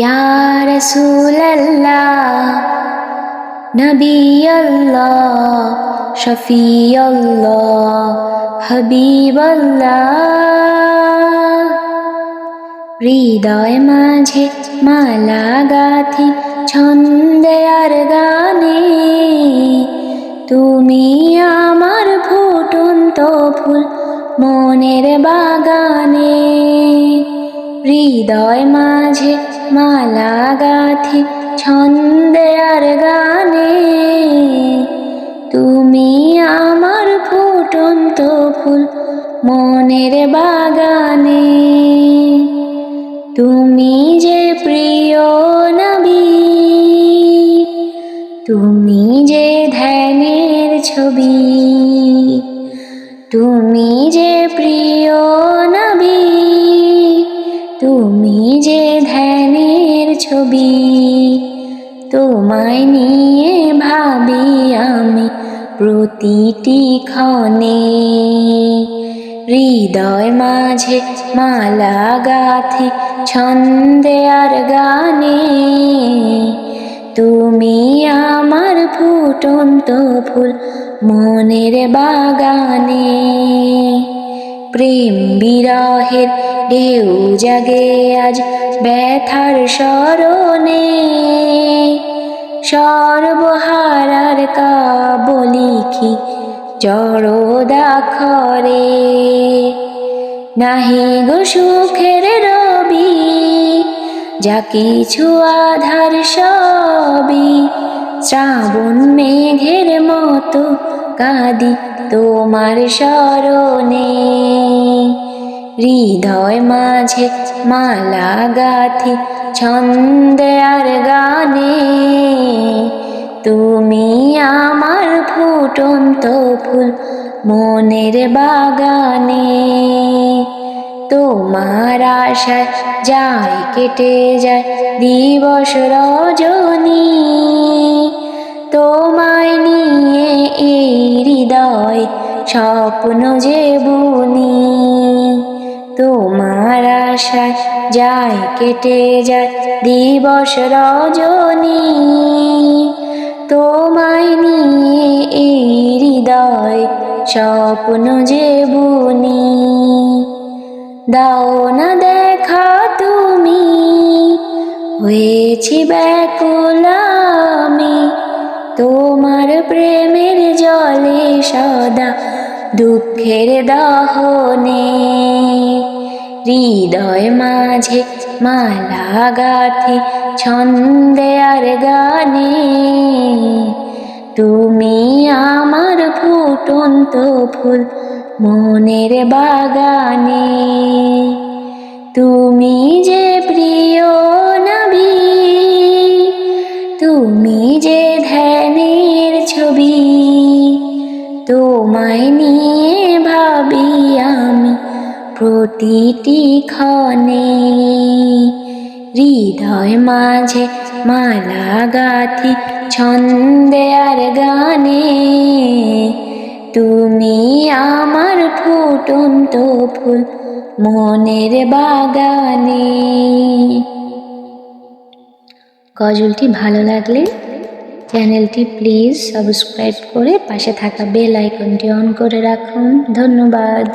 ইয়া রাসূলাল্লাহ নবী আল্লাহ শফি আল্লাহ হাবিব আল্লাহ। হৃদয় মাঝে মালা গাথি ছন্দে আর গানে, তুমি আমার ফুটন্ত ফুল মনের বাগানে। হৃদয় মাঝে মালা গাথি ছন্দে আর গানে, তুমি আমার ফুটন্ত ফুল মনের বাগানে। তুমি যে প্রিয় নবী, তুমি যে ধ্যানের ছবি, তুমি যে প্রিয় নবী, তুমি যে ধ্যানের ছবি। তোমায় নিয়ে ভাবি আমি প্রতিটি ক্ষণে। হৃদয় মাঝে মালা গাথি ছন্দে আর গানে, তুমি আমার ফুটন্ত ফুল মনের বাগানে। প্রেম বিরহের ঢেউ জাগে আজ ব্যথার স্মরণে, সর্বহারার কাব্য লিখি জড়দাক্ষরে। নাহি গো সুখের রবি, যা কিছু আধার সবই শ্রাবণ মেঘের মতো কাঁদি তোমার স্মরণে। হৃদয় মাঝে মালা গাথি ছন্দে আর গানে, তুমি আমার ফুটন্ত ফুল মনের বাগানে। তোমার আশায় যায় কেটে যায় দিবস রজনী, তোমায় নিয়ে এই হৃদয় স্বপ্ন যে বুনি। তোমার আশায় যায় কেটে যায় দিবস রজনী, তোমায় নিয়ে এই হৃদয় স্বপ্ন যে বুনি। দাও না দেখা তুমি, হয়েছি ব্যাকুল আমি তোমার প্রেমের জলে সদা দুঃখের দহনে। হৃদয় মাঝে মালা গাথি ছন্দে আর গানে, তুমি আমার ফুটন্ত ফুল মনের বাগানে। তুমি যে প্রিয় নবী, তুমি যে ধ্যানের ছবি, তোমায় নিয়ে ভাবি আমি প্রতিটি ক্ষণে। হৃদয় মাঝে মালা গাথি ছন্দে আর গানে, তুমি আমার ফুটন্ত ফুল মনের বাগানে। গজলটি ভালো লাগলে চ্যানেলটি প্লিজ সাবস্ক্রাইব করে পাশে থাকা বেল আইকনটি অন করে রাখুন। ধন্যবাদ।